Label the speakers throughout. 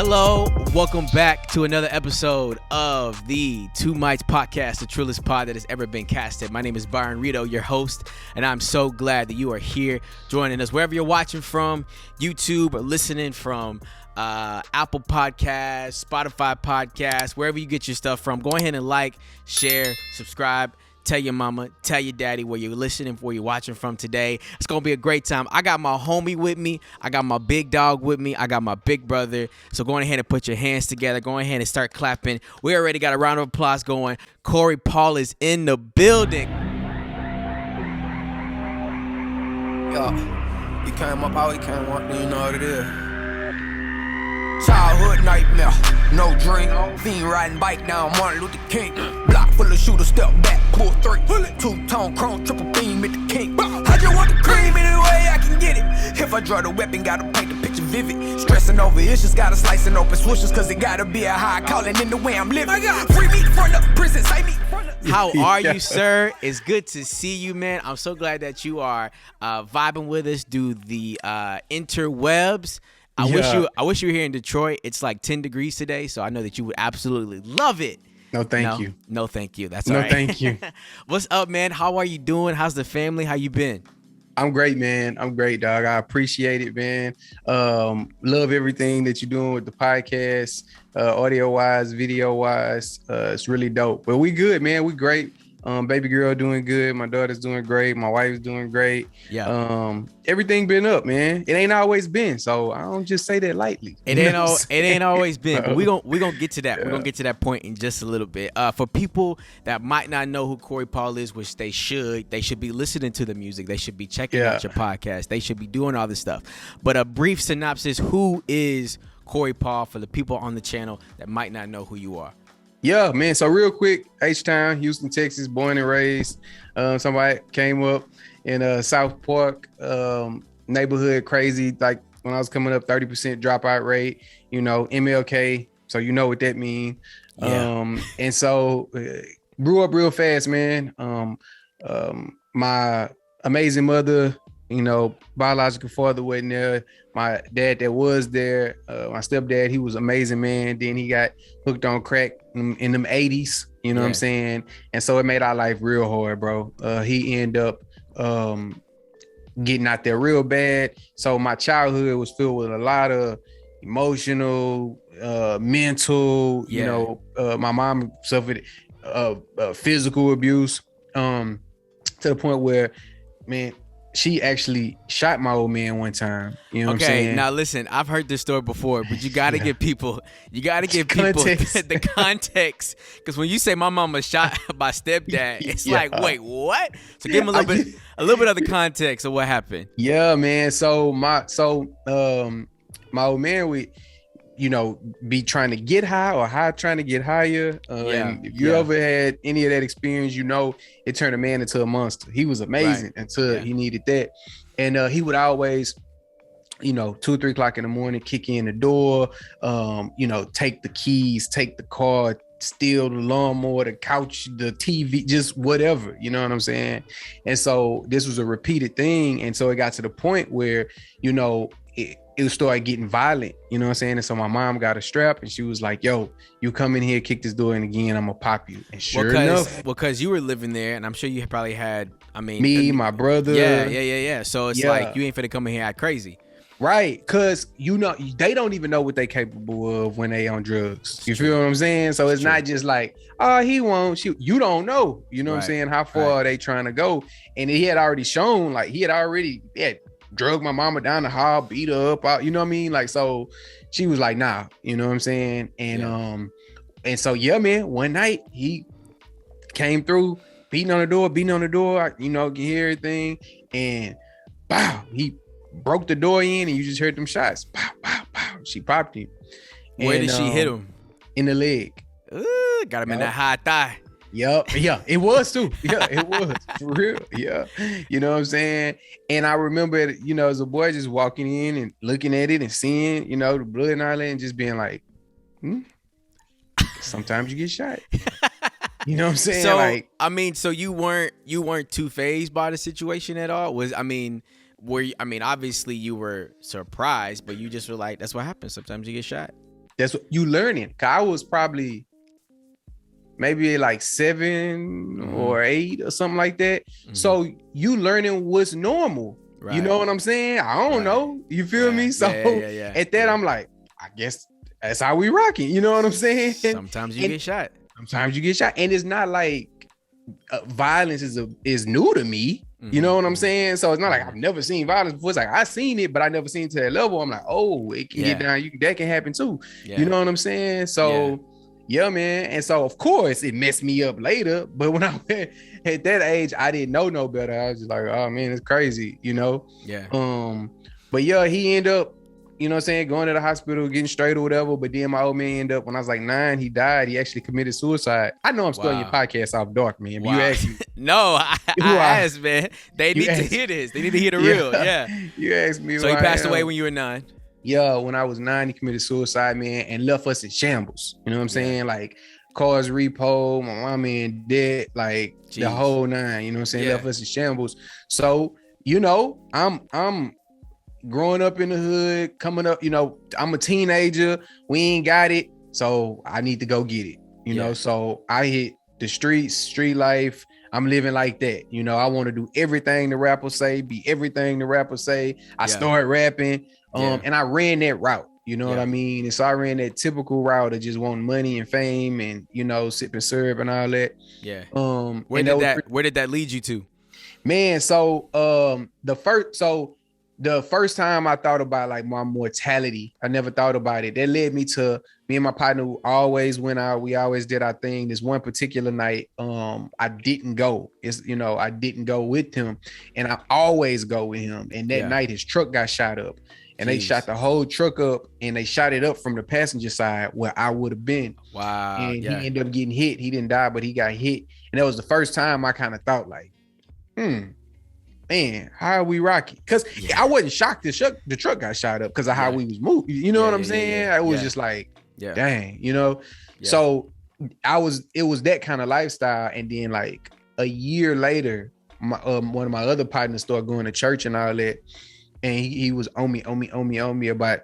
Speaker 1: Hello, welcome back to another episode of the Two Mites podcast, the trillest pod that has ever been casted. My name is Byron, your host, and I'm so glad that you are here joining us. Wherever you're watching from, YouTube or listening from Apple Podcasts, Spotify Podcasts, wherever you get your stuff from, go ahead and like, share, subscribe. Tell your mama, tell your daddy where you're listening, where you're watching from today. It's going to be a great time. I got my homie with me. I got my big dog with me. I got my big brother. So go ahead and put your hands together. Go ahead and start clapping. We already got a round of applause going. Corey Paul is in the building.
Speaker 2: Yo, you came up how he came up, you know what it is. Childhood nightmare, no drink. Fiend riding bike down Martin Luther King. Block full of shooters, step back, pull three. Two-tone chrome, triple beam at the king. I just want the cream any way I can get it. If I draw the weapon, gotta paint the picture vivid. Stressing over issues, gotta slicing open swooshes, cause it gotta be a high calling in the way I'm living. Free me from the prison, save me from the...
Speaker 1: How are you, sir? It's good to see you, man. I'm so glad that you are vibing with us through the interwebs. I wish you were here in Detroit. It's like 10 degrees today, so I know that you would absolutely love it.
Speaker 3: No, thank you.
Speaker 1: No, thank you. That's all right.
Speaker 3: No, thank you.
Speaker 1: What's up, man? How are you doing? How's the family? How you been?
Speaker 3: I'm great, man. I'm great, dog. I appreciate it, man. Love everything that you're doing with the podcast, audio-wise, video-wise. It's really dope. But we good, man. We great. Baby girl doing good. My daughter's doing great. My wife's doing great.
Speaker 1: Yeah.
Speaker 3: Everything been up, man. It ain't always been, so I don't just say that lightly.
Speaker 1: It ain't always been. But we gonna get to that. Yeah. We're gonna get to that point in just a little bit. For people that might not know who Corey Paul is, which they should be listening to the music. They should be checking out your podcast. They should be doing all this stuff. But a brief synopsis: who is Corey Paul for the people on the channel that might not know who you are?
Speaker 3: Yeah, man. So real quick, H-Town, Houston, Texas, born and raised. Somebody came up in South Park neighborhood, crazy. Like when I was coming up, 30% dropout rate, MLK. So you know what that means.
Speaker 1: Yeah.
Speaker 3: And so grew up real fast, man. My amazing mother, biological father wasn't there. My dad that was there, my stepdad, he was an amazing man. Then he got hooked on crack in them 80s, what I'm saying? And so it made our life real hard, bro. He ended up getting out there real bad. So my childhood was filled with a lot of emotional, mental, my mom suffered physical abuse to the point where, man, she actually shot my old man one time. You know what I'm saying?
Speaker 1: Okay, now listen, I've heard this story before, but you got to give people, the context. Because when you say my mama shot my stepdad, it's like, wait, what? So give him a little bit of the context of what happened.
Speaker 3: Yeah, man. So my old man would, be trying to get high or trying to get higher. And if you ever had any of that experience, it turned a man into a monster. He was amazing until he needed that. And he would always, 2 or 3 o'clock in the morning, kick in the door, take the keys, take the car, steal the lawnmower, the couch, the TV, just whatever, you know what I'm saying? And so this was a repeated thing. And so it got to the point where, it started getting violent, you know what I'm saying? And so my mom got a strap and she was like, yo, you come in here, kick this door in again, I'm gonna pop you. And sure enough.
Speaker 1: Because you were living there and I'm sure you probably had,
Speaker 3: me, my brother.
Speaker 1: Yeah. So it's like, you ain't finna come in here act crazy.
Speaker 3: Right, because they don't even know what they capable of when they on drugs. You feel what I'm saying? So it's not just like, oh, he won't shoot. You don't know, what I'm saying? How far are they trying to go? And he had already shown, like he had drug my mama down the hall, beat her up, you know what I mean? Like, so she was like, nah, you know what I'm saying? And and so man, one night he came through, beating on the door, can hear everything, and bow, he broke the door in, and you just heard them shots. Pow, pow, pow. She popped him.
Speaker 1: Where did she hit him?
Speaker 3: In the leg.
Speaker 1: Ooh, got him in that high thigh.
Speaker 3: Yeah, it was too. Yeah, it was for real. Yeah, you know what I'm saying. And I remember, as a boy, just walking in and looking at it and seeing, the blood and all that, and just being like, sometimes you get shot. You know what I'm saying?
Speaker 1: So, so you weren't too fazed by the situation at all? Obviously you were surprised, but you just were like, that's what happens. Sometimes you get shot.
Speaker 3: That's what you learning. Cause I was probably maybe like 7 or 8 or something like that. So you learning what's normal. Right. You know what I'm saying? I don't know. You feel me? So at that, I'm like, I guess that's how we rocking. You know what I'm saying?
Speaker 1: Sometimes you get shot.
Speaker 3: Sometimes you get shot. And it's not like violence is new to me. You know what I'm saying? So it's not like I've never seen violence before. It's like I seen it, but I never seen it to that level. I'm like, oh, it can get down. That can happen too. You know what I'm saying? So yeah, man. And so of course it messed me up later. But when I went at that age, I didn't know no better. I was just like, oh man, it's crazy, you know?
Speaker 1: Yeah.
Speaker 3: But yeah, he ended up, you know what I'm saying, going to the hospital, getting straight or whatever. But then my old man ended up, when I was like 9, he died. He actually committed suicide. I know I'm starting your podcast off dark, man. But you asked me.
Speaker 1: No, I asked, man. They need to hear this. They need to hear the real. Yeah.
Speaker 3: You asked me.
Speaker 1: So he passed away when you were 9.
Speaker 3: Yeah, when I was 9, he committed suicide, man, and left us in shambles. You know what I'm saying? Like cars repo, my mama in debt, like the whole 9. You know what I'm saying? Left us in shambles. So, you know, I'm growing up in the hood, coming up, you know, I'm a teenager. We ain't got it. So I need to go get it, you know? So I hit the streets, street life. I'm living like that. You know, I want to do everything the rappers say, be everything the rappers say. I started rapping, and I ran that route. You know what I mean? And so I ran that typical route of just wanting money and fame and, you know, sip and syrup and all that.
Speaker 1: Yeah. Where did that lead you to?
Speaker 3: Man, so the first time I thought about like my mortality, I never thought about it. That led me to me and my partner who always went out. We always did our thing. This one particular night, I didn't go. I didn't go with him, and I always go with him. And that night, his truck got shot up, and they shot the whole truck up, and they shot it up from the passenger side where I would have been.
Speaker 1: Wow.
Speaker 3: And he ended up getting hit. He didn't die, but he got hit. And that was the first time I kind of thought like, man, how are we rocking? Because I wasn't shocked the truck got shot up because of how we was moving. You know what I'm saying? I was just like, dang, you know? Yeah. So it was that kind of lifestyle. And then like a year later, one of my other partners started going to church and all that. And he was on me about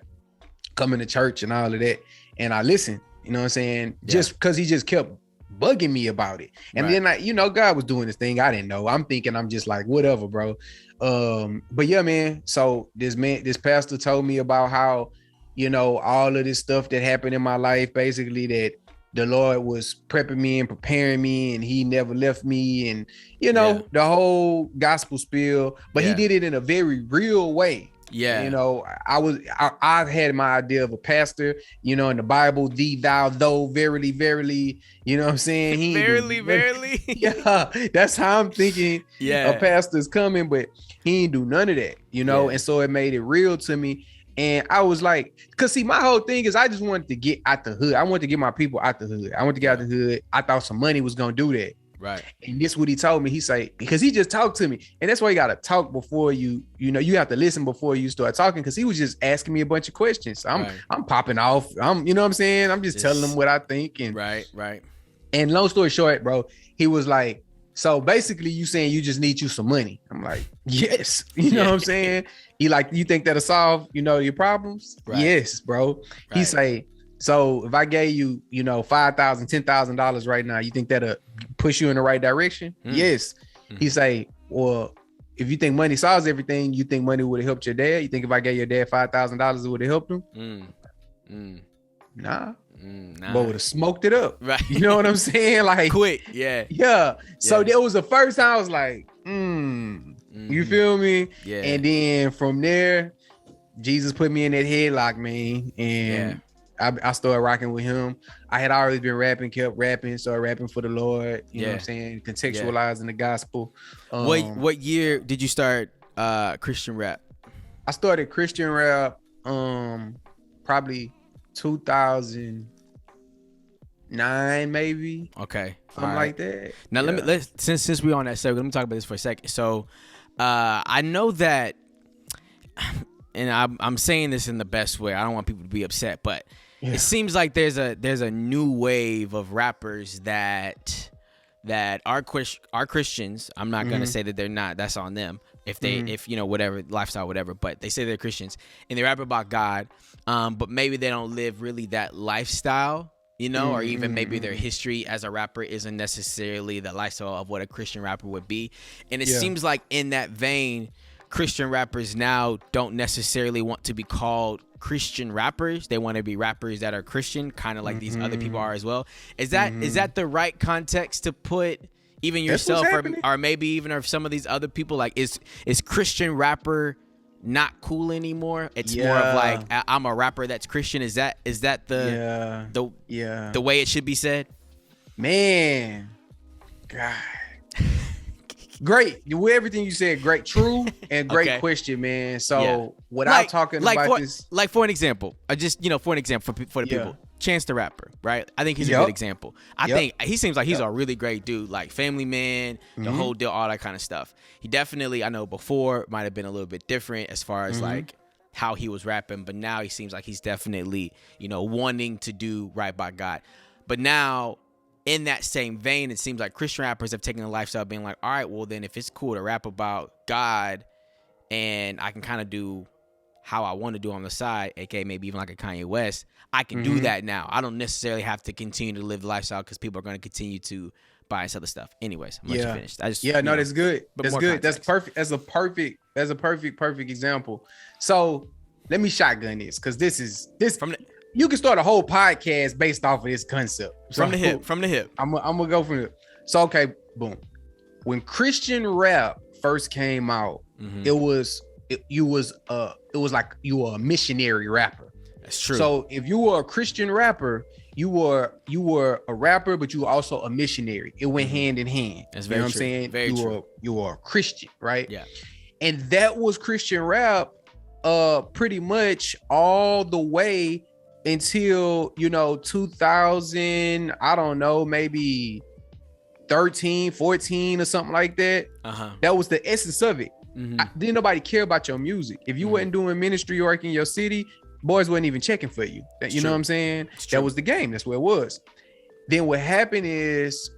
Speaker 3: coming to church and all of that. And I listened, you know what I'm saying? Just because he just kept bugging me about it. And then like, you know, God was doing this thing I didn't know. I'm thinking I'm just like, whatever, bro. But yeah, man. So this pastor told me about how, you know, all of this stuff that happened in my life, basically that the Lord was prepping me and preparing me and he never left me. And, you know, the whole gospel spiel, but he did it in a very real way. Yeah. You know, I had my idea of a pastor, you know, in the Bible, thee, thou, though, verily, verily, you know what I'm saying?
Speaker 1: Verily.
Speaker 3: Yeah. That's how I'm thinking a pastor's coming, but he ain't do none of that, you know? And so it made it real to me. And I was like, cause see, my whole thing is I just wanted to get out the hood. I wanted to get my people out the hood. I wanted to get out the hood. I thought some money was going to do that.
Speaker 1: Right.
Speaker 3: And this is what he told me. He say, because he just talked to me. And that's why you got to talk before you know, you have to listen before you start talking. Cause he was just asking me a bunch of questions. I'm popping off. You know what I'm saying? I'm just telling him what I think. And
Speaker 1: right.
Speaker 3: And long story short, bro, he was like, so basically you saying you just need you some money. I'm like, yes. You know what I'm saying? He like, you think that'll solve, you know, your problems? Right. Yes, bro. Right. He say, so if I gave you, you know, $5,000, $10,000 right now, you think that'll push you in the right direction? Yes. He say, well, if you think money solves everything, you think money would have helped your dad? You think if I gave your dad $5,000, it would have helped him? Nah. But would have smoked it up. Right. You know what I'm saying? Like
Speaker 1: quick. Yeah.
Speaker 3: So that was the first time I was like, you feel me? Yeah. And then from there, Jesus put me in that headlock, man. And I started rocking with him. I had always been rapping, kept rapping, started rapping for the Lord. You know what I'm saying? Contextualizing the gospel.
Speaker 1: What year did you start Christian rap?
Speaker 3: I started Christian rap probably 2009, maybe.
Speaker 1: Okay.
Speaker 3: Something like that.
Speaker 1: Now let's since we're on that subject, let me talk about this for a second. So I know that, and I'm saying this in the best way. I don't want people to be upset, but it seems like there's a new wave of rappers that are Christians. I'm not gonna say that they're not. That's on them. if they if you know whatever lifestyle, whatever, but they say they're Christians and they rap about God, but maybe they don't live really that lifestyle, you know, or even maybe their history as a rapper isn't necessarily the lifestyle of what a Christian rapper would be. And it seems like in that vein, Christian rappers now don't necessarily want to be called Christian rappers. They want to be rappers that are Christian, kind of like these other people are as well. Is that the right context to put even yourself or maybe even of some of these other people? Like, is Christian rapper not cool anymore? It's more of like, I'm a rapper that's Christian. Is that the way it should be said?
Speaker 3: Man, God. Great. Everything you said, great, true, and great question, man. So without talking about this,
Speaker 1: like for an example, for the people, Chance the Rapper, right? I think he's a good example. I think he seems like he's a really great dude, like family man, the whole deal, all that kind of stuff. He definitely, I know before might have been a little bit different as far as like how he was rapping, but now he seems like he's definitely, wanting to do right by God. But now, in that same vein, it seems like Christian rappers have taken a lifestyle being like, all right, well then if it's cool to rap about God and I can kind of do how I want to do on the side, aka maybe even like a Kanye West, I can do that now. I don't necessarily have to continue to live the lifestyle because people are going to continue to buy and sell the stuff. Anyways, I'm let you finish.
Speaker 3: That's good. That's good. Context. That's perfect. That's a perfect example. So let me shotgun this because this from you can start a whole podcast based off of this concept.
Speaker 1: From the hip. I'm
Speaker 3: gonna go from it. So okay, boom. When Christian rap first came out, it was like you were a missionary rapper.
Speaker 1: That's true.
Speaker 3: So if you were a Christian rapper, you were a rapper, but you were also a missionary. It went hand in hand.
Speaker 1: That's very true.
Speaker 3: What I'm saying?
Speaker 1: Very true.
Speaker 3: You were a Christian, right?
Speaker 1: Yeah.
Speaker 3: And that was Christian rap pretty much all the way until 2000, I don't know, maybe 13, 14 or something like that. That was the essence of it. Didn't nobody care about your music. If you wasn't doing ministry work in your city, boys wasn't even checking for you. You know what I'm saying? That was the game. That's where it was. Then what happened is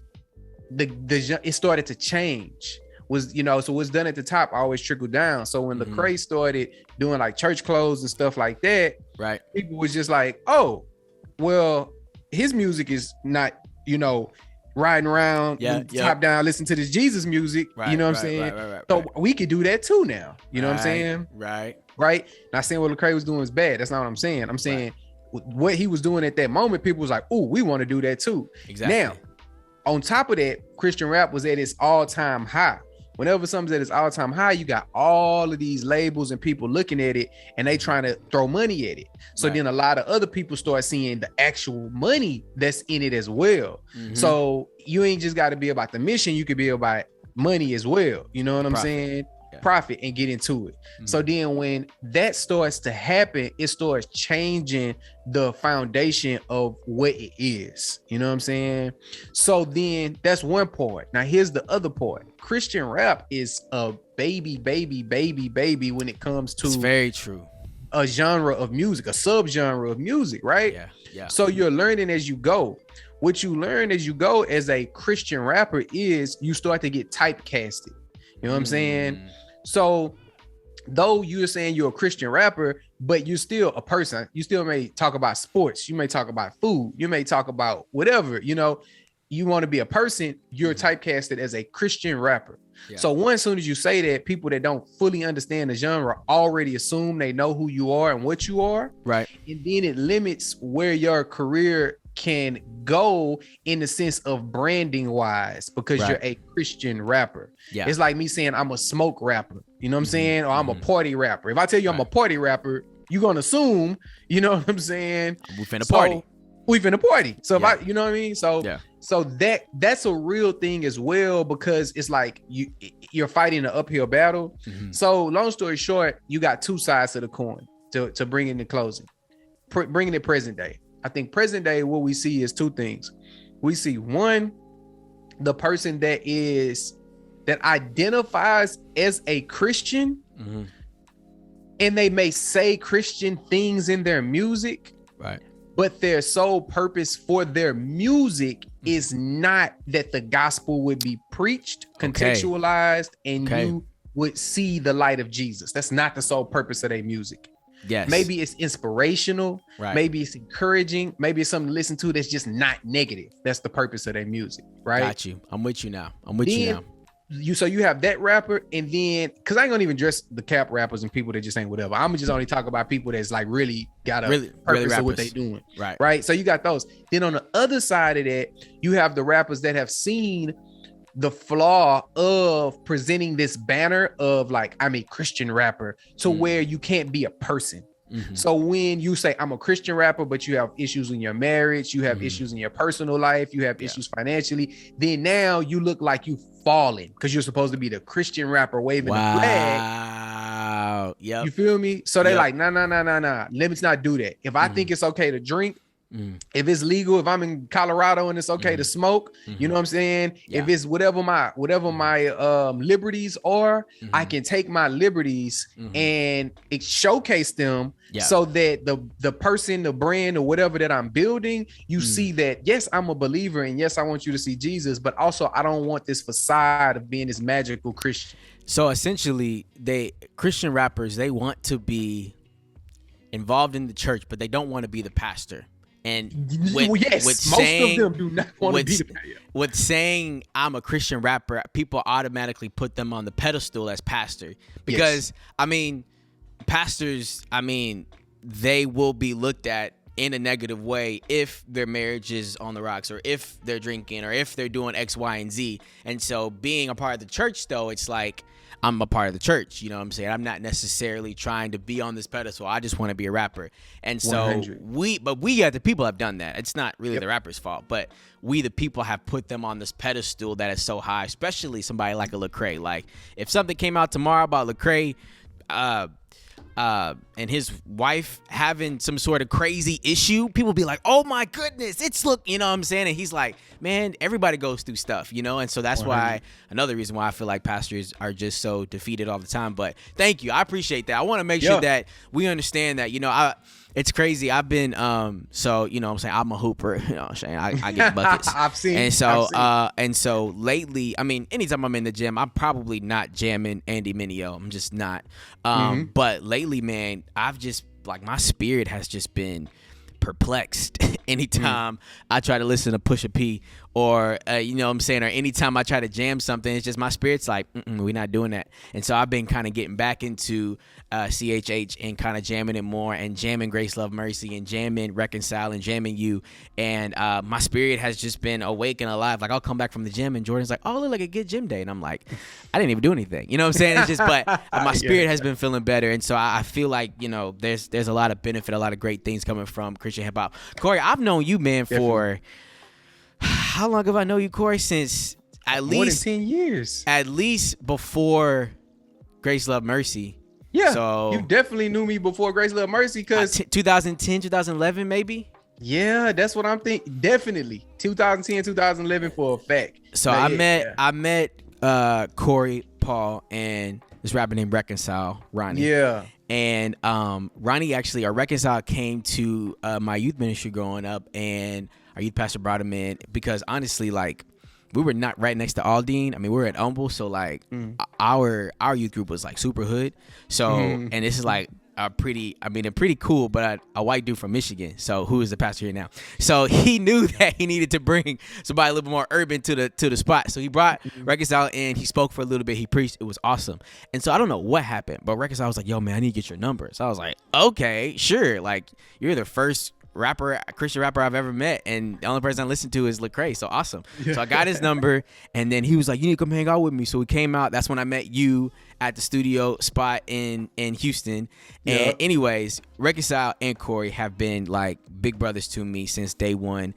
Speaker 3: it started to change. So what's done at the top always trickled down. So when Lecrae started doing like church clothes and stuff like that,
Speaker 1: right? People
Speaker 3: was just like, oh, well, his music is not, riding around top down, listen to this Jesus music. Right, you know what I'm saying? So we could do that too now. You know what I'm saying? Right. Not saying what Lecrae was doing was bad. That's not what I'm saying. I'm saying what he was doing at that moment, people was like, oh, we want to do that too.
Speaker 1: Exactly.
Speaker 3: Now, on top of that, Christian rap was at its all-time high. Whenever something's at its all-time high, you got all of these labels and people looking at it and they trying to throw money at it. So then a lot of other people start seeing the actual money that's in it as well. So you ain't just got to be about the mission. You could be about money as well. You know what I'm saying? Profit and get into it. So then when that starts to happen, it starts changing the foundation of what it is. You know what I'm saying? So then that's one part. Now here's the other part. Christian rap is a baby when it comes to,
Speaker 1: it's very true,
Speaker 3: a genre of music, a subgenre of music, right?
Speaker 1: Yeah. So
Speaker 3: you're learning as you go. What you learn as you go as a Christian rapper is you start to get typecasted. You know what I'm saying? So though you're saying you're a Christian rapper, but you're still a person. You still may talk about sports. You may talk about food. You may talk about whatever, you want to be a person, you're typecasted as a Christian rapper. So as soon as you say that, people that don't fully understand the genre already assume they know who you are and what you are.
Speaker 1: Right.
Speaker 3: And then it limits where your career can go in the sense of branding wise, because you're a Christian rapper. It's like me saying I'm a smoke rapper, you know what I'm saying? Or I'm a party rapper. If I tell you I'm a party rapper, you're gonna assume, you know what I'm saying?
Speaker 1: We finna party.
Speaker 3: So if I, you know what I mean? So that's a real thing as well, because it's like you're fighting an uphill battle. So long story short, you got two sides to the coin to bring in the closing, bringing it present day. I think present day, what we see is two things. We see one, the person that identifies as a Christian, and they may say Christian things in their music,
Speaker 1: right?
Speaker 3: But their sole purpose for their music is not that the gospel would be preached, contextualized, and you would see the light of Jesus. That's not the sole purpose of their music.
Speaker 1: Yes.
Speaker 3: Maybe it's inspirational.
Speaker 1: Right.
Speaker 3: Maybe it's encouraging. Maybe it's something to listen to that's just not negative. That's the purpose of their music, right?
Speaker 1: Got you. I'm with you now.
Speaker 3: So you have that rapper, and then because I ain't gonna even address the cap rappers and people that just ain't whatever. I'm just only talk about people that's like really got a purpose of what they doing. Right. So you got those. Then on the other side of that, you have the rappers that have seen the flaw of presenting this banner of like, I'm a Christian rapper, to where you can't be a person. Mm-hmm. So when you say I'm a Christian rapper, but you have issues in your marriage, you have issues in your personal life, you have issues financially, then now you look like you've fallen because you're supposed to be the Christian rapper waving the flag.
Speaker 1: Wow. Yep.
Speaker 3: You feel me? So they like, nah. Let me not do that. If I think it's okay to drink, if it's legal, if I'm in Colorado and it's okay to smoke, you know what I'm saying? If it's whatever my liberties are, I can take my liberties and showcase them so that the person, the brand or whatever that I'm building, you see that, yes, I'm a believer, and yes, I want you to see Jesus, but also I don't want this facade of being this magical Christian.
Speaker 1: So essentially, Christian rappers, they want to be involved in the church, but they don't want to be the pastor. And with saying,
Speaker 3: of them do not want to be the pastor.
Speaker 1: With saying I'm a Christian rapper, people automatically put them on the pedestal as pastor. Because, I mean, pastors, they will be looked at in a negative way if their marriage is on the rocks, or if they're drinking, or if they're doing X, Y, and Z. And so being a part of the church, though, it's like, I'm a part of the church, you know what I'm saying? I'm not necessarily trying to be on this pedestal. I just want to be a rapper. And so
Speaker 3: 100.
Speaker 1: we the people have done that. It's not really the rapper's fault, but we the people have put them on this pedestal that is so high, especially somebody like a Lecrae. Like, if something came out tomorrow about Lecrae, and his wife having some sort of crazy issue, people be like, oh my goodness, you know what I'm saying? And he's like, man, everybody goes through stuff, you know? And so that's why, another reason why I feel like pastors are just so defeated all the time. But thank you. I appreciate that. I want to make sure that we understand that, you know, it's crazy. I've been, so, you know what I'm saying? I'm a hooper, you know what I'm saying? I get buckets.
Speaker 3: I've seen.
Speaker 1: And so lately, anytime I'm in the gym, I'm probably not jamming Andy Mineo. I'm just not. But lately, man, I've just, like, my spirit has just been perplexed anytime I try to listen to Pusha P, or you know what I'm saying, or anytime I try to jam something, it's just my spirit's like, we're not doing that. And so I've been kind of getting back into CHH and kind of jamming it more, and jamming Grace Love Mercy, and jamming Reconcile, and jamming You. And my spirit has just been awake and alive. Like, I'll come back from the gym and Jordan's like, oh, look like a good gym day, and I'm like, I didn't even do anything, you know what I'm saying? It's just, but my spirit has been feeling better. And so I feel like, you know, there's a lot of benefit, a lot of great things coming from Christian hip hop. Corey, I've known you, man, for how long have I known you, Corey? Since at least
Speaker 3: more than 10 years.
Speaker 1: At least before Grace Love Mercy.
Speaker 3: Yeah.
Speaker 1: So
Speaker 3: you definitely knew me before Grace Love Mercy, because
Speaker 1: 2010, 2011, maybe.
Speaker 3: Yeah, that's what I'm thinking. Definitely 2010, 2011 for a fact.
Speaker 1: So I met Corey, Paul, and this rapper named Reconcile, Ronnie.
Speaker 3: Yeah.
Speaker 1: And Ronnie actually, our Reconcile, came to my youth ministry growing up, and our youth pastor brought him in because, honestly, like, we were not right next to Aldine. We were at Humble, so like our youth group was like super hood. So and this is like a pretty cool, but a white dude from Michigan. So who is the pastor here now? So he knew that he needed to bring somebody a little bit more urban to the spot. So he brought Reconcile in. He spoke for a little bit. He preached. It was awesome. And so I don't know what happened, but Reconcile was like, "Yo, man, I need to get your number." So I was like, "Okay, sure." Like, you're the first Christian rapper I've ever met, and the only person I listen to is Lecrae. So awesome. So I got his number, and then he was like, "You need to come hang out with me." So we came out. That's when I met you at the studio spot in Houston. And anyways, Reconcile and Corey have been like big brothers to me since day one.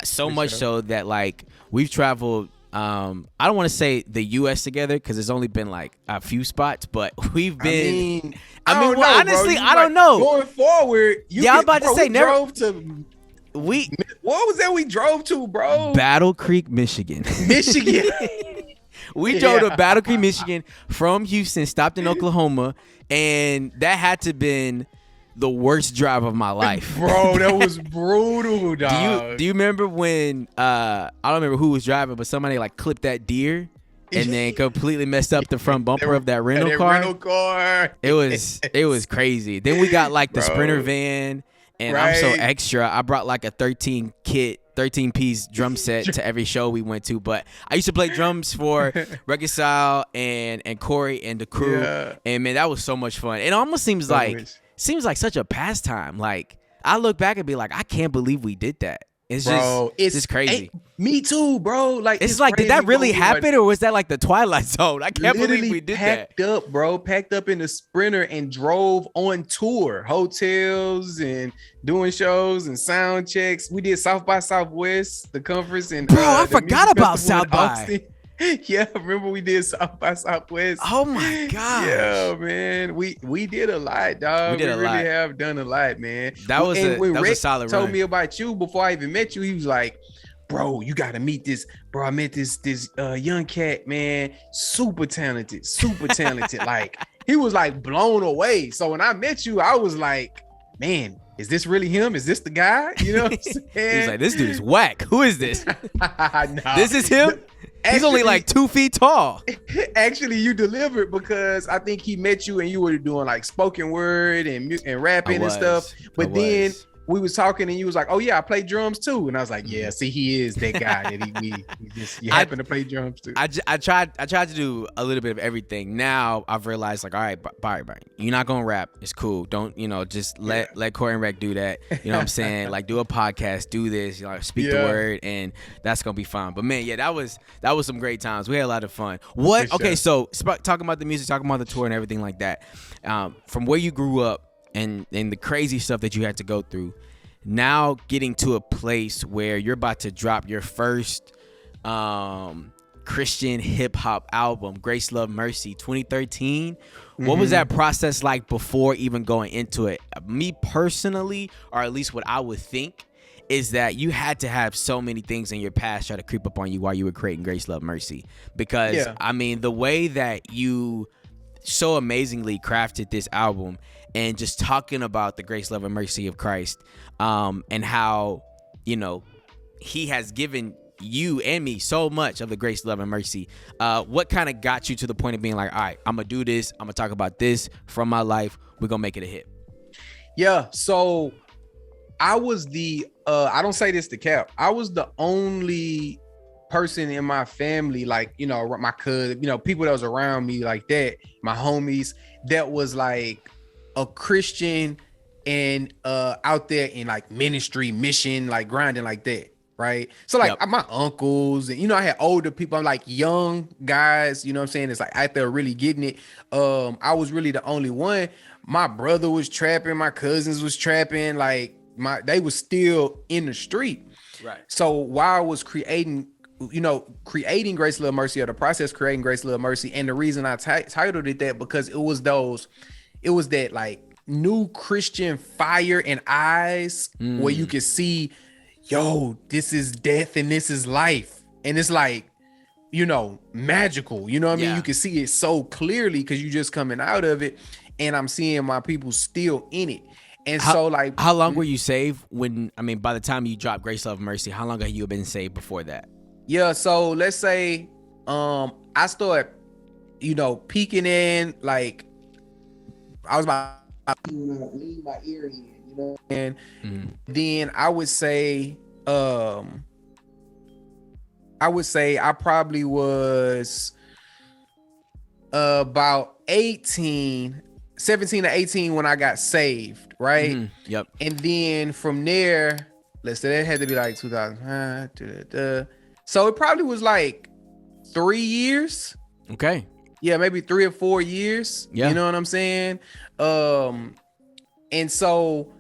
Speaker 1: So much so that, like, we've traveled, I don't want to say the U.S. together because there's only been like a few spots, but we've been. I mean, well, honestly, I don't know.
Speaker 3: Going forward,
Speaker 1: I was about to say,
Speaker 3: what was that we drove to, bro?
Speaker 1: Battle Creek, Michigan. We drove to Battle Creek, Michigan from Houston, stopped in Oklahoma, and that had to have been the worst drive of my life.
Speaker 3: Bro, that was brutal, dog.
Speaker 1: Do you remember when I don't remember who was driving, but somebody like clipped that deer and then completely messed up the front bumper of that rental car. It was crazy. Then we got like the Sprinter van, and I'm so extra. I brought like a 13-piece drum set to every show we went to. But I used to play drums for Reconcile and Corey and the crew, and man, that was so much fun. It almost seems like such a pastime. Like I look back and be like, I can't believe we did that. It's just crazy.
Speaker 3: Me too, bro. Like
Speaker 1: it's like, did that really happen, or was that like the Twilight Zone? I can't believe we did that.
Speaker 3: Packed up in the Sprinter and drove on tour, hotels and doing shows and sound checks. We did South by Southwest, the conference, and
Speaker 1: bro, I forgot about South by.
Speaker 3: Yeah, remember we did South by Southwest.
Speaker 1: Oh my god.
Speaker 3: Yeah, man. We did a lot, dog. We really have done a lot, man.
Speaker 1: That was a solid
Speaker 3: told
Speaker 1: run.
Speaker 3: me about you before I even met you. He was like, bro, you gotta meet this. Bro, I met this young cat, man. Super talented. Like, he was like blown away. So when I met you, I was like, man, is this really him? Is this the guy? You know what I'm saying?
Speaker 1: He's like, this dude is whack. Who is this?
Speaker 3: No.
Speaker 1: This is him? He's only like 2 feet tall.
Speaker 3: Actually, you delivered, because I think he met you and you were doing like spoken word and rapping and stuff. But then we was talking and you was like, oh yeah, I play drums too. And I was like, yeah, see, he is that guy that he happen to play drums too.
Speaker 1: I tried to do a little bit of everything. Now I've realized, like, all right, Byron, you're not gonna rap. It's cool. Don't, just let Corey and Rec do that. You know what I'm saying? Like, do a podcast, do this, speak the word, and that's gonna be fun. But man, yeah, that was some great times. We had a lot of fun. Okay, so talking about the music, talking about the tour and everything like that. From where you grew up, and the crazy stuff that you had to go through, now getting to a place where you're about to drop your first Christian hip hop album, Grace, Love, Mercy, 2013. What was that process like before even going into it? Me personally, or at least what I would think, is that you had to have so many things in your past try to creep up on you while you were creating Grace, Love, Mercy. Because, I mean, the way that you so amazingly crafted this album and just talking about the grace, love, and mercy of Christ, and how, he has given you and me so much of the grace, love, and mercy. What kind of got you to the point of being like, all right, I'm going to do this. I'm going to talk about this from my life. We're going to make it a hit.
Speaker 3: Yeah. So I was I don't say this to cap, I was the only person in my family, like, my cousin, people that was around me like that, my homies, that was like a Christian and out there in like ministry, mission, like grinding like that, right? So like my uncles and I had older people, I'm like young guys, you know what I'm saying? It's like out there really getting it. I was really the only one. My brother was trapping, my cousins was trapping, like they was still in the street.
Speaker 1: Right. So
Speaker 3: while I was creating Grace, Love, Mercy, or the process creating Grace, Love, Mercy, and the reason I titled it that, because it was that like new Christian fire and eyes where you could see, this is death and this is life, and it's like, magical, you know what I mean? You can see it so clearly because you just coming out of it, and I'm seeing my people still in it. And so like,
Speaker 1: how long were you saved by the time you dropped Grace, Love, Mercy? How long have you been saved before that?
Speaker 3: Yeah, so let's say I started, peeking in, like I was about to leave my ear in, and then I would say I probably was about 17 to 18 when I got saved, right?
Speaker 1: Yep.
Speaker 3: And then from there, let's say that had to be like 2000. So it probably was like 3 years.
Speaker 1: Okay.
Speaker 3: Yeah, maybe 3 or 4 years. Yeah. You know what I'm saying? And so,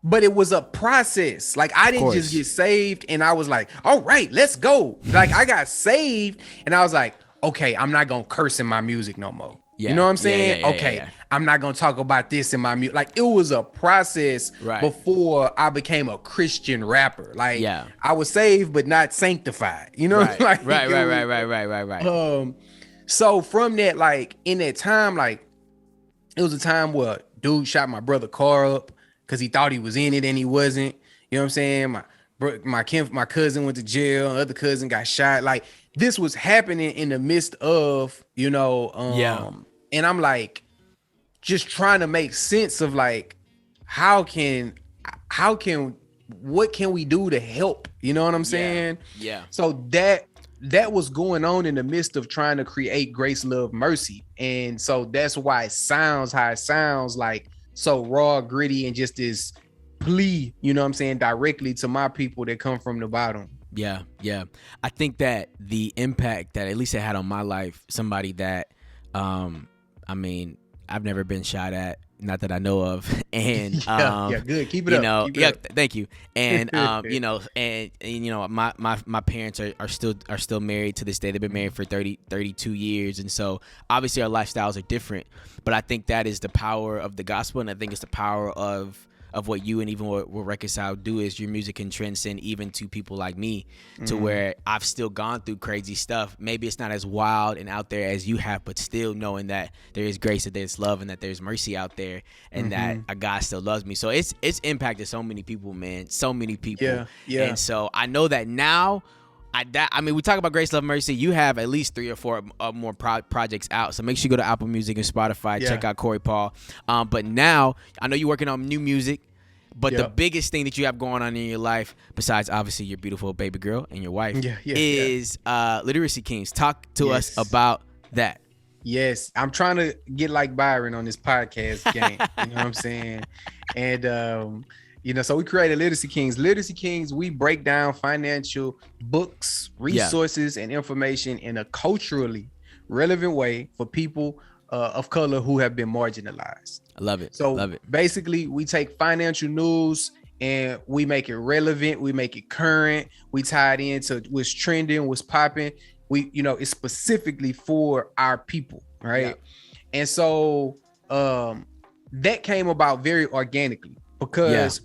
Speaker 3: but it was a process. Like I didn't just get saved and I was like, all right, let's go. Like I got saved and I was like, okay, I'm not gonna curse in my music no more. Yeah. You know what I'm saying? Yeah. I'm not gonna talk about this in my music. Like it was a process before I became a Christian rapper. Like I was saved but not sanctified. You know,
Speaker 1: Right.
Speaker 3: So from that, like in that time, like it was a time where dude shot my brother car up because he thought he was in it and he wasn't. You know what I'm saying? My cousin went to jail. Other cousin got shot. Like this was happening in the midst of, you know, and I'm like, just trying to make sense of like, what can we do to help? You know what I'm saying?
Speaker 1: Yeah.
Speaker 3: So that was going on in the midst of trying to create Grace, Love, Mercy. And so that's why it sounds how it sounds, like so raw, gritty, and just this plea, you know what I'm saying, directly to my people that come from the bottom.
Speaker 1: Yeah. I think that the impact that at least it had on my life, somebody that, I mean, I've never been shot at, not that I know of, and
Speaker 3: good, keep it up.
Speaker 1: Thank you. And you know, and you know, my parents are still married to this day. They've been married for 32 years, and so obviously our lifestyles are different. But I think that is the power of the gospel, and I think it's the power of what you and even what Reconcile do is your music can transcend even to people like me, to where I've still gone through crazy stuff. Maybe it's not as wild and out there as you have, but still knowing that there is grace, that there's love, and that there's mercy out there, and that a God still loves me. So it's impacted so many people, man, so many people. Yeah. And so I know that now. I mean, we talk about Grace, Love, Mercy. You have at least 3 or 4 more projects out. So make sure you go to Apple Music and Spotify. Check out Corey Paul. But now, I know you're working on new music. But the biggest thing that you have going on in your life, besides obviously your beautiful baby girl and your wife, is Literacy Kings. Talk to us about that.
Speaker 3: Yes, I'm trying to get like Byron on this podcast game. You know what I'm saying? And you know, so we created Literacy Kings. Literacy Kings, we break down financial books, resources, and information in a culturally relevant way for people of color who have been marginalized.
Speaker 1: I love it.
Speaker 3: So
Speaker 1: love it.
Speaker 3: Basically, we take financial news and we make it relevant. We make it current. We tie it into what's trending, what's popping. We, you know, it's specifically for our people, right? Yeah. And so that came about very organically because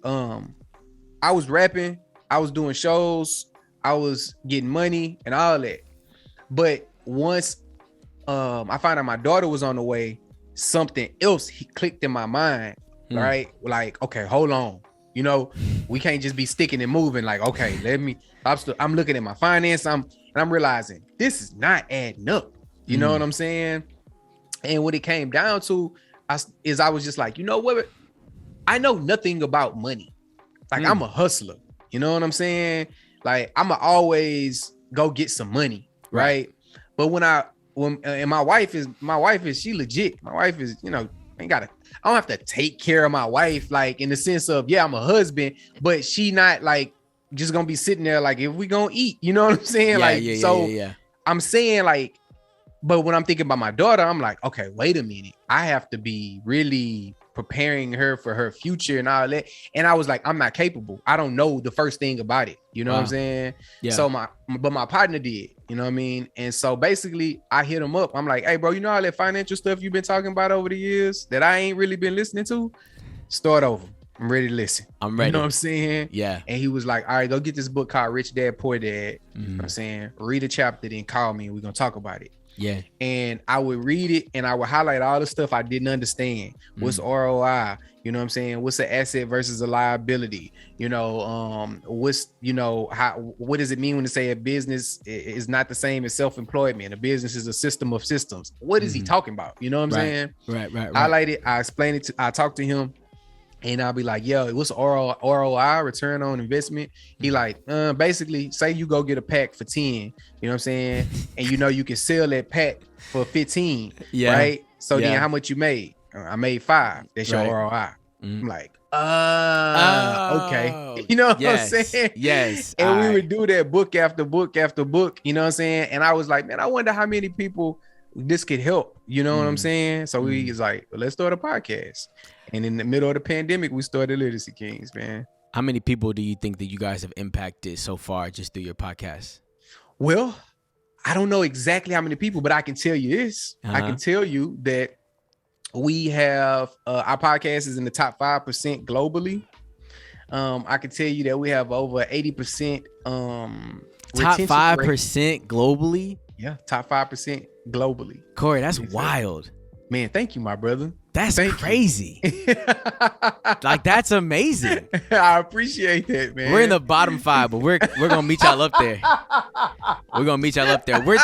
Speaker 3: I was rapping, I was doing shows, I was getting money and all that. But once I found out my daughter was on the way, something else clicked in my mind, right? Like, okay, hold on. You know, we can't just be sticking and moving. Like, okay, I'm looking at my finance. I'm realizing this is not adding up. You know what I'm saying? And what it came down to I was just like, you know what? I know nothing about money. Like I'm a hustler. You know what I'm saying? Like I'ma always go get some money, right? But my wife is she legit. My wife is, you know, I don't have to take care of my wife, like in the sense of, I'm a husband, but she not like just gonna be sitting there like, if we gonna eat, you know what I'm saying? I'm saying like, but when I'm thinking about my daughter, I'm like, okay, wait a minute. I have to be really preparing her for her future and all that. And I was like, I'm not capable. I don't know the first thing about it. You know what I'm saying? Yeah. So my partner did, you know what I mean? And so basically I hit him up. I'm like, hey bro, you know all that financial stuff you've been talking about over the years that I ain't really been listening to? Start over. I'm ready to listen.
Speaker 1: I'm ready.
Speaker 3: You know what I'm saying?
Speaker 1: Yeah.
Speaker 3: And he was like, all right, go get this book called Rich Dad, Poor Dad. You know what I'm saying? Read a chapter, then call me and we're going to talk about it.
Speaker 1: Yeah. And
Speaker 3: I would read it and I would highlight all the stuff I didn't understand. What's ROI? You know what I'm saying? What's an asset versus a liability? You know, what's, you know, what does it mean when they say a business is not the same as self-employment? A business is a system of systems. What is he talking about? You know what I'm saying?
Speaker 1: Right.
Speaker 3: Highlight it. I explain it I talk to him. And I'll be like, yo, what's ROI, return on investment? He like, basically, say you go get a pack for 10, you know what I'm saying? And you know you can sell that pack for 15, right? So then how much you made? I made 5. That's your ROI. I'm like, okay. You know what I'm saying?
Speaker 1: Yes.
Speaker 3: And we would do that book after book after book, you know what I'm saying? And I was like, man, I wonder how many people this could help, you know what I'm saying? So we was like, well, let's start a podcast. And in the middle of the pandemic, we started Literacy Kings, man.
Speaker 1: How many people do you think that you guys have impacted so far just through your podcast?
Speaker 3: Well, I don't know exactly how many people, but I can tell you this. I can tell you that we have our podcast is in the top 5% globally. I can tell you that we have over 80%
Speaker 1: top 5% globally.
Speaker 3: Yeah, top 5% globally.
Speaker 1: Corey, that's wild.
Speaker 3: Man, thank you, my brother.
Speaker 1: That's crazy. Like, that's amazing.
Speaker 3: I appreciate that, man.
Speaker 1: We're in the bottom 5, but we're gonna meet y'all up there. We're gonna meet y'all up there. We're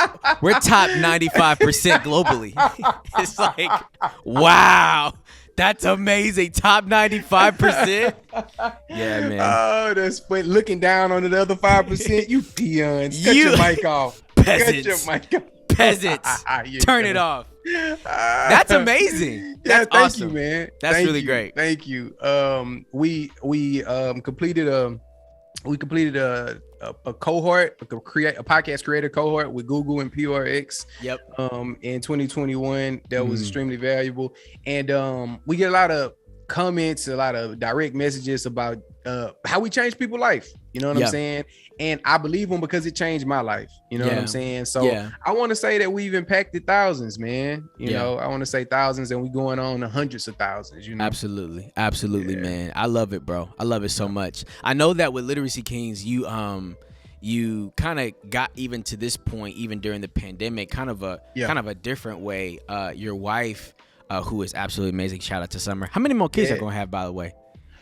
Speaker 1: top 95% globally. It's like, wow, that's amazing. Top 95%. Yeah, man.
Speaker 3: Oh, that's but looking down on the other 5%. You peons. Cut your mic off.
Speaker 1: Peasants.
Speaker 3: Cut your mic off.
Speaker 1: Peasants. Turn it off. That's amazing. That's
Speaker 3: thank
Speaker 1: awesome.
Speaker 3: you, man.
Speaker 1: That's
Speaker 3: thank
Speaker 1: really
Speaker 3: you.
Speaker 1: great.
Speaker 3: Thank you. We completed a cohort, a podcast creator cohort with Google and PRX.
Speaker 1: Yep.
Speaker 3: In 2021, that was extremely valuable, and we get a lot of comments, a lot of direct messages about how we change people's life. You know what I'm saying? And I believe them because it changed my life. You know what I'm saying? So I want to say that we've impacted thousands, man. You know, I want to say thousands, and we going on to hundreds of thousands. You know?
Speaker 1: Absolutely, man. I love it, bro. I love it so much. I know that with Literacy Kings, you kind of got even to this point, even during the pandemic, kind of a different way. Your wife, who is absolutely amazing. Shout out to Summer. How many more kids are gonna have, by the way?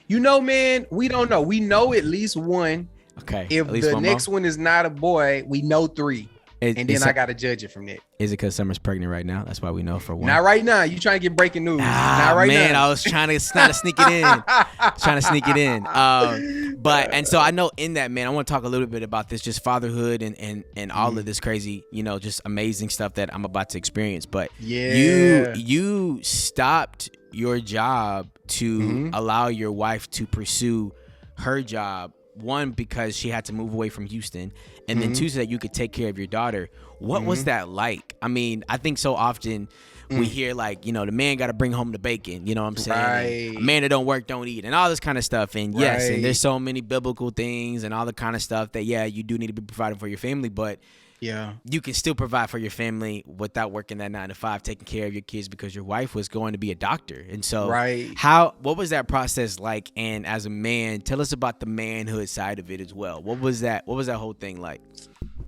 Speaker 3: You know, man, we don't know. We know at least one.
Speaker 1: Okay.
Speaker 3: If the next one is not a boy, we know 3. And then I got to judge it from that.
Speaker 1: Is it because Summer's pregnant right now? That's why we know for one.
Speaker 3: Not right now. You trying to get breaking news. Not right
Speaker 1: man,
Speaker 3: now.
Speaker 1: I was trying to sneak it in. And so I know in that, man, I want to talk a little bit about this, just fatherhood and all of this crazy, just amazing stuff that I'm about to experience. But you stopped your job to allow your wife to pursue her job. One, because she had to move away from Houston, and then 2, so that you could take care of your daughter. What was that like? I mean, I think so often we hear like, the man got to bring home the bacon, you know what I'm saying?
Speaker 3: Right.
Speaker 1: A man that don't work, don't eat, and all this kind of stuff. And yes, and there's so many biblical things and all the kind of stuff that, you do need to be providing for your family, but you can still provide for your family without working that 9 to 5, taking care of your kids, because your wife was going to be a doctor. And so what was that process like? And as a man, tell us about the manhood side of it as well. What was that whole thing like?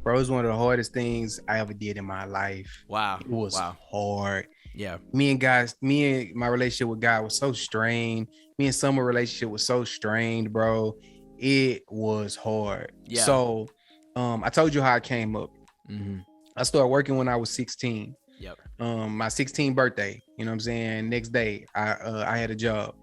Speaker 3: Bro, it was one of the hardest things I ever did in my life.
Speaker 1: Wow.
Speaker 3: It was hard.
Speaker 1: Yeah.
Speaker 3: Me and my relationship with God was so strained. Me and Summer relationship was so strained, bro. It was hard. Yeah. So I told you how I came up. I started working when I was 16. Yep. My 16th birthday, you know what I'm saying? Next day, I had a job.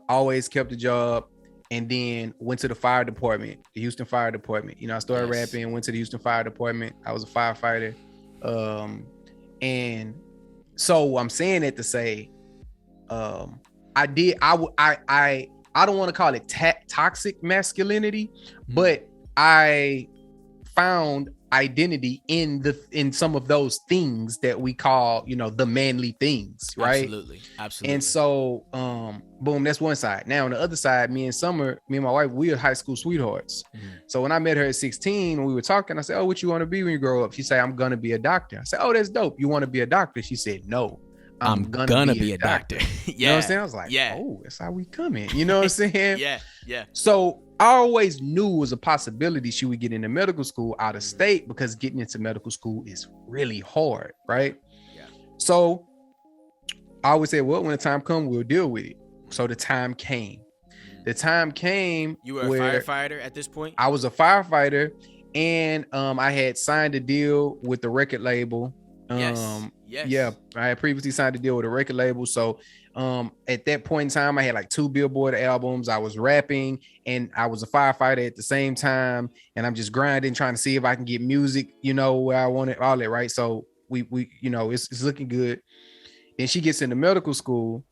Speaker 3: Always kept a job, and then went to the fire department, the Houston Fire Department. I started rapping, went to the Houston Fire Department. I was a firefighter. And so I'm saying that to say, I don't want to call it toxic masculinity, but I found identity in some of those things that we call, the manly things, right?
Speaker 1: Absolutely.
Speaker 3: And so, boom, that's one side. Now on the other side, me and my wife, we are high school sweethearts. So when I met her at 16, we were talking, I said, "Oh, what you want to be when you grow up?" She said, "I'm gonna be a doctor." I said, "Oh, that's dope. You want to be a doctor?" She said, "No, I'm gonna be a doctor." You know what I'm saying? I was like, "Oh, that's how we coming." You know what I'm saying?
Speaker 1: Yeah.
Speaker 3: So I always knew it was a possibility she would get into medical school out of state, because getting into medical school is really hard, right? Yeah. So I always say, well, when the time comes, we'll deal with it. So the time came. You were a
Speaker 1: firefighter at this point?
Speaker 3: I was a firefighter, and I had signed a deal with the record label.
Speaker 1: Yes.
Speaker 3: Yeah, I had previously signed a deal with a record label. So at that point in time, I had like 2 Billboard albums. I was rapping, and I was a firefighter at the same time. And I'm just grinding, trying to see if I can get music, where I want it, all that, right? So we it's looking good. Then she gets into medical school.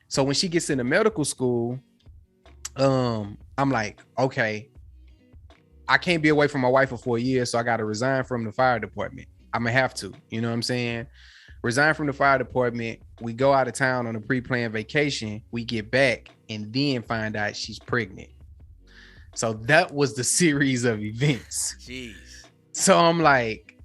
Speaker 3: So when she gets into medical school, I'm like, okay, I can't be away from my wife for 4 years, so I got to resign from the fire department. I'm gonna have to, you know what I'm saying? Resign from the fire department. We go out of town on a pre-planned vacation. We get back and then find out she's pregnant. So that was the series of events.
Speaker 1: Jeez.
Speaker 3: So I'm like,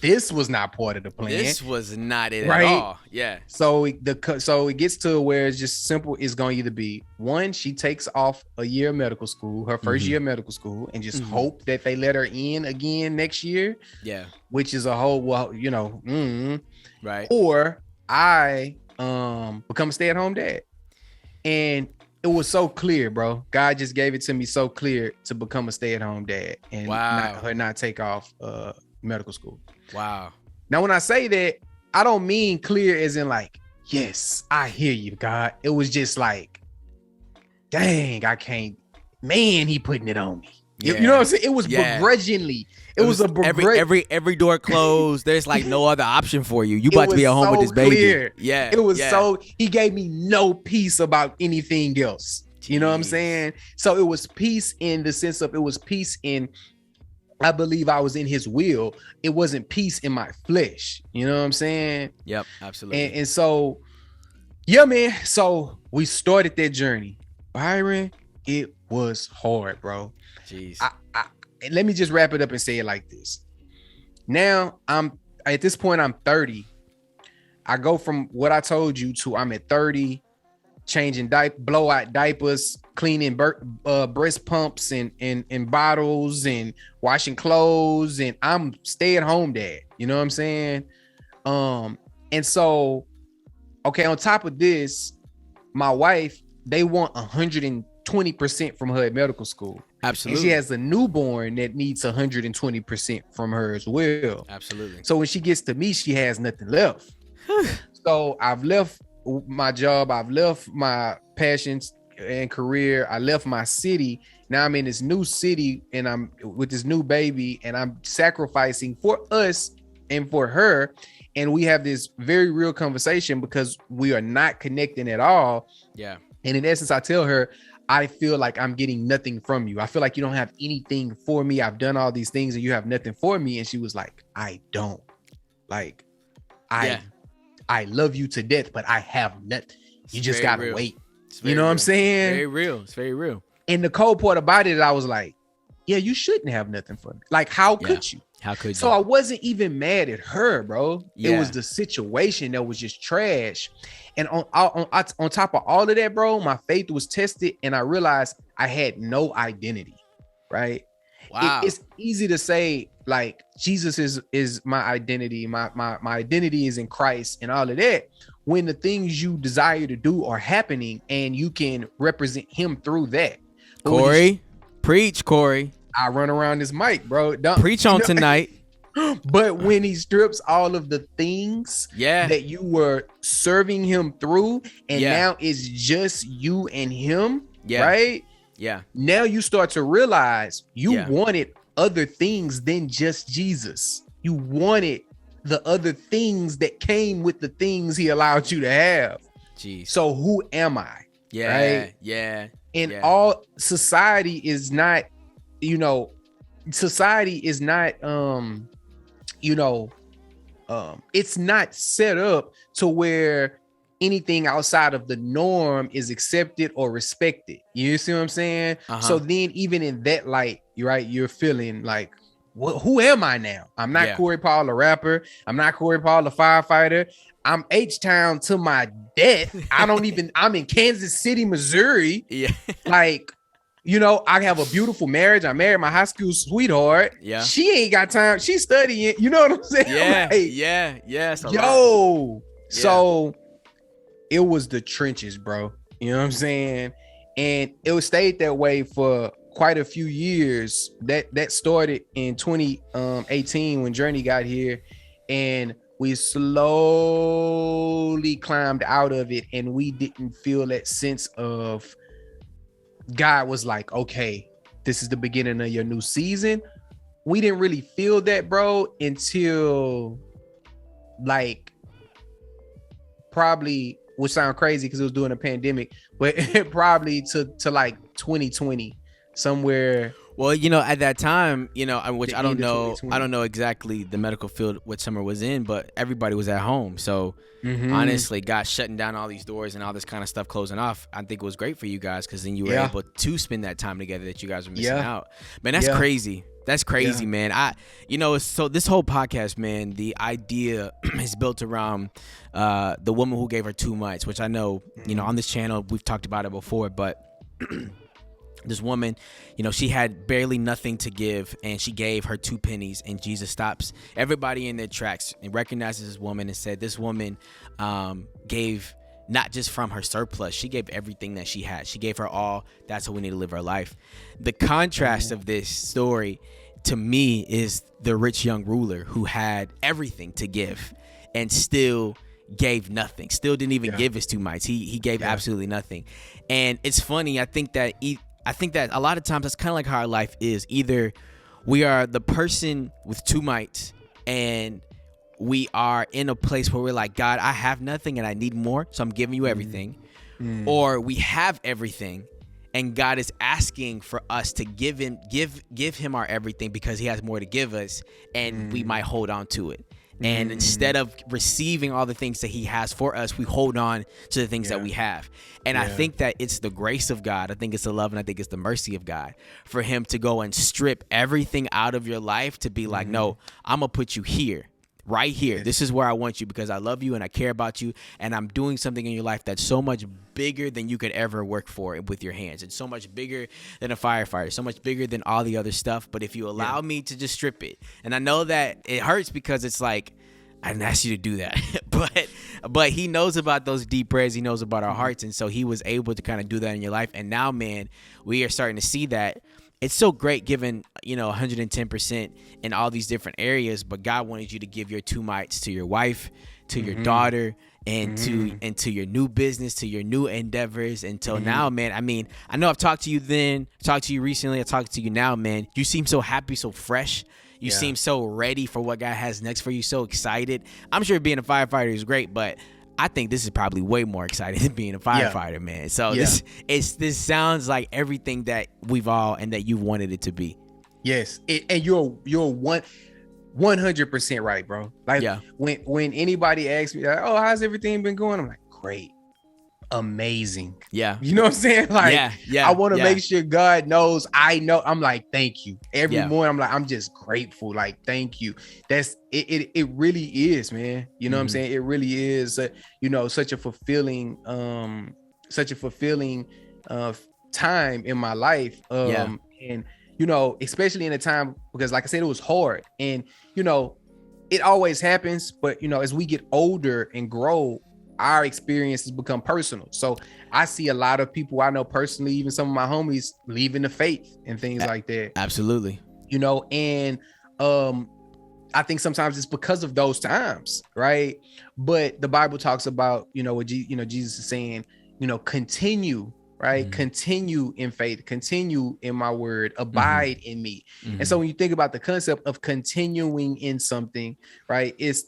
Speaker 3: this was not part of the plan.
Speaker 1: This was not it at all. Yeah.
Speaker 3: So it gets to where it's just simple. It's going to either be one, she takes off a year of medical school, her first year of medical school, and just hope that they let her in again next year.
Speaker 1: Yeah.
Speaker 3: Which is a whole,
Speaker 1: right.
Speaker 3: Or I become a stay-at-home dad. And it was so clear, bro. God just gave it to me so clear to become a stay-at-home dad and not take off medical school.
Speaker 1: Wow.
Speaker 3: Now, when I say that, I don't mean clear as in like, yes, I hear you, God. It was just like, dang, I can't. Man, he putting it on me. Yeah. You know what I'm saying? It was begrudgingly. It was a
Speaker 1: every door closed. There's like no other option for you. You about to be at home with this baby.
Speaker 3: Clear.
Speaker 1: Yeah.
Speaker 3: It was he gave me no peace about anything else. Jeez. You know what I'm saying? So it was peace in the sense of I believe I was in his will. It wasn't peace in my flesh. You know what I'm saying?
Speaker 1: Yep, absolutely.
Speaker 3: And so, yeah, man. So we started that journey. Byron, it was hard, bro.
Speaker 1: Jeez.
Speaker 3: Let me just wrap it up and say it like this. Now at this point, I'm 30. I go from what I told you to I'm at 30, changing blowout diapers, cleaning breast pumps and bottles and washing clothes, and I'm stay-at-home dad. You know what I'm saying? And so, okay, on top of this, my wife, they want 120% from her at medical school.
Speaker 1: Absolutely.
Speaker 3: And she has a newborn that needs 120% from her as well.
Speaker 1: Absolutely.
Speaker 3: So when she gets to me, she has nothing left. So I've left my job. I've left my passions and career. I left my city. Now I'm in this new city and I'm with this new baby and I'm sacrificing for us and for her. And we have this very real conversation because we are not connecting at all.
Speaker 1: Yeah.
Speaker 3: And in essence, I tell her, I feel like I'm getting nothing from you. I feel like you don't have anything for me. I've done all these things and you have nothing for me. And she was like, I don't. Like, I love you to death, but I have nothing. You just gotta wait. You know what I'm saying?
Speaker 1: Very real. It's very real.
Speaker 3: And the cold part about it, I was like, yeah, you shouldn't have nothing for me. Like, how could you?
Speaker 1: How could you?
Speaker 3: So I wasn't even mad at her, bro.
Speaker 1: Yeah.
Speaker 3: It was the situation that was just trash. And on top of all of that, bro, my faith was tested and I realized I had no identity, right?
Speaker 1: Wow.
Speaker 3: It's easy to say like Jesus is my identity. My identity is in Christ and all of that. When the things you desire to do are happening and you can represent him through that. But
Speaker 1: Corey, preach, Corey.
Speaker 3: I run around this mic, bro.
Speaker 1: Preach on tonight.
Speaker 3: But when he strips all of the things that you were serving him through, and now it's just you and him, right?
Speaker 1: Yeah.
Speaker 3: Now you start to realize you wanted other things than just Jesus. You wanted the other things that came with the things he allowed you to have.
Speaker 1: Jeez.
Speaker 3: So who am I?
Speaker 1: Yeah.
Speaker 3: Right?
Speaker 1: Yeah.
Speaker 3: And all society is not, society is not, it's not set up to where anything outside of the norm is accepted or respected. You see what I'm saying? So then even in that light, you're feeling like, who am I now? I'm not Corey Paul, the rapper. I'm not Corey Paul, the firefighter. I'm H-Town to my death. I'm in Kansas City, Missouri.
Speaker 1: Yeah.
Speaker 3: Like, I have a beautiful marriage. I married my high school sweetheart.
Speaker 1: Yeah.
Speaker 3: She ain't got time. She's studying. You know what I'm saying?
Speaker 1: Yeah.
Speaker 3: Like,
Speaker 1: Yeah.
Speaker 3: So it was the trenches, bro. You know what I'm saying? And it stayed that way for quite a few years. That started in 2018 when Jordy got here, and we slowly climbed out of it, and we didn't feel that sense of God was like, okay, this is the beginning of your new season. We didn't really feel that, bro, until like probably, would sound crazy because it was during a pandemic, but probably to like 2020 somewhere.
Speaker 1: Well, at that time, which I don't know exactly the medical field what Summer was in, but everybody was at home. So honestly, God shutting down all these doors and all this kind of stuff closing off, I think it was great for you guys because then you were able to spend that time together that you guys were missing out. Man, that's crazy. That's crazy, man. So this whole podcast, man, the idea is built around the woman who gave her 2 mites, which I know, on this channel, we've talked about it before, but this woman, she had barely nothing to give, and she gave her 2 pennies, and Jesus stops everybody in their tracks and recognizes this woman and said, this woman gave not just from her surplus, she gave everything that she had. She gave her all. That's how we need to live our life. The contrast of this story to me is the rich young ruler who had everything to give and still gave nothing, still didn't even give his 2 mites. He gave absolutely nothing. And it's funny. I think that a lot of times that's kind of like how our life is. Either we are the person with 2 mites and we are in a place where we're like, God, I have nothing and I need more, so I'm giving you everything. Or we have everything and God is asking for us to give him our everything because he has more to give us, and we might hold on to it. And instead of receiving all the things that he has for us, we hold on to the things that we have. And I think that it's the grace of God. I think it's the love, and I think it's the mercy of God for him to go and strip everything out of your life to be like, no, I'm going to put you here. Right here. This is where I want you because I love you and I care about you, and I'm doing something in your life that's so much bigger than you could ever work for with your hands. It's so much bigger than a firefighter, so much bigger than all the other stuff. But if you allow me to just strip it, and I know that it hurts because it's like, I didn't ask you to do that, but he knows about those deep prayers. He knows about our hearts. And so he was able to kind of do that in your life. And now, man, we are starting to see that. It's so great giving, 110% in all these different areas, but God wanted you to give your 2 mites to your wife, to your daughter, and to your new business, to your new endeavors. Until now, man, I mean, I know I've talked to you then, talked to you recently, I talked to you now, man. You seem so happy, so fresh. You seem so ready for what God has next for you, so excited. I'm sure being a firefighter is great, but I think this is probably way more exciting than being a firefighter, man. So this sounds like everything that we've all and that you wanted it to be.
Speaker 3: Yes, and you're 100% right, bro. Like when anybody asks me, like, "Oh, how's everything been going?" I'm like, "Great, amazing." Yeah, you know what I'm saying? Like, I want to make sure God knows. I know. I'm like, thank you. Every morning, I'm like, I'm just grateful. Like, thank you. That's it. It really is, man. You know what I'm saying? It really is. Such a fulfilling, time in my life. And especially in a time because, like I said, it was hard, and it always happens. But as we get older and grow, our experiences become personal. So I see a lot of people I know personally, even some of my homies, leaving the faith and things like that.
Speaker 1: Absolutely.
Speaker 3: And I think sometimes it's because of those times, right? But the Bible talks about, what Jesus is saying, continue, right? Continue in faith, continue in my word, abide in me. And so when you think about the concept of continuing in something, right, it's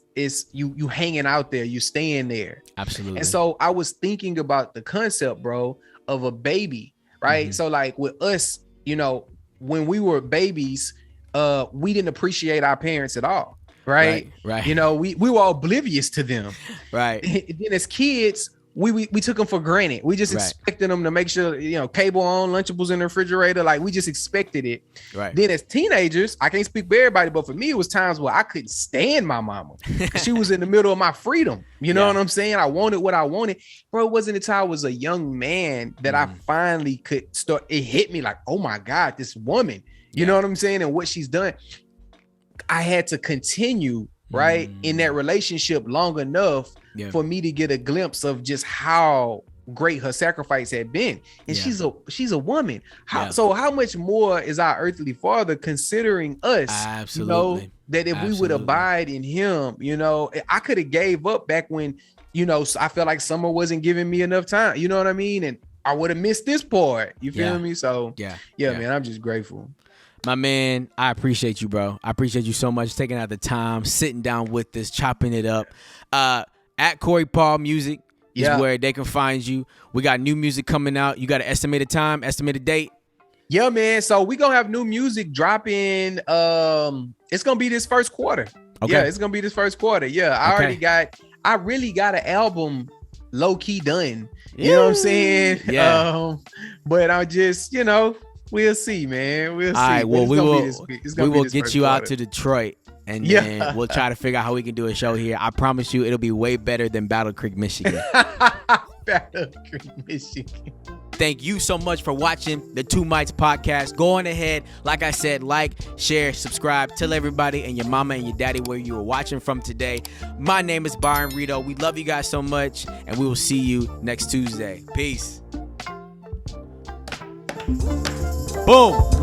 Speaker 3: you hanging out there, you staying there.
Speaker 1: Absolutely.
Speaker 3: And so I was thinking about the concept, bro, of a baby, right? So like with us, when we were babies, we didn't appreciate our parents at all, right? We were oblivious to them, right? And then as kids, we took them for granted. We just expected them to make sure, cable on, Lunchables in the refrigerator. Like, we just expected it. Right. Then as teenagers, I can't speak for everybody, but for me, it was times where I couldn't stand my mama. She was in the middle of my freedom. You know what I'm saying? I wanted what I wanted. Bro, it wasn't until I was a young man that I finally could start. It hit me like, oh my God, this woman, you know what I'm saying? And what she's done. I had to continue, right, in that relationship long enough for me to get a glimpse of just how great her sacrifice had been. And she's a woman. So how much more is our earthly father considering us? Absolutely. That if we would abide in him, I could have gave up back when, I felt like summer wasn't giving me enough time. You know what I mean? And I would have missed this part. You feel me? So man, I'm just grateful.
Speaker 1: My man, I appreciate you, bro. I appreciate you so much taking out the time, sitting down with us, chopping it up. At Corey Paul Music is where they can find you. We got new music coming out. You got an estimated time, estimated date?
Speaker 3: Yeah, man. So we gonna have new music dropping. It's gonna be this first quarter. Okay. Yeah, it's gonna be this first quarter. Yeah, I really got an album low key done. You know what I'm saying? Yeah. But I just, We'll see, man. We'll see.
Speaker 1: All right, well, we will get you out
Speaker 3: to
Speaker 1: to Detroit, and then we'll try to figure out how we can do a show here. I promise you, it'll be way better than Battle Creek, Michigan.
Speaker 3: Battle Creek, Michigan.
Speaker 1: Thank you so much for watching the Two Mites podcast. Go on ahead, like I said, like, share, subscribe, tell everybody and your mama and your daddy where you were watching from today. My name is Byron Rito. We love you guys so much, and we will see you next Tuesday. Peace. Boom.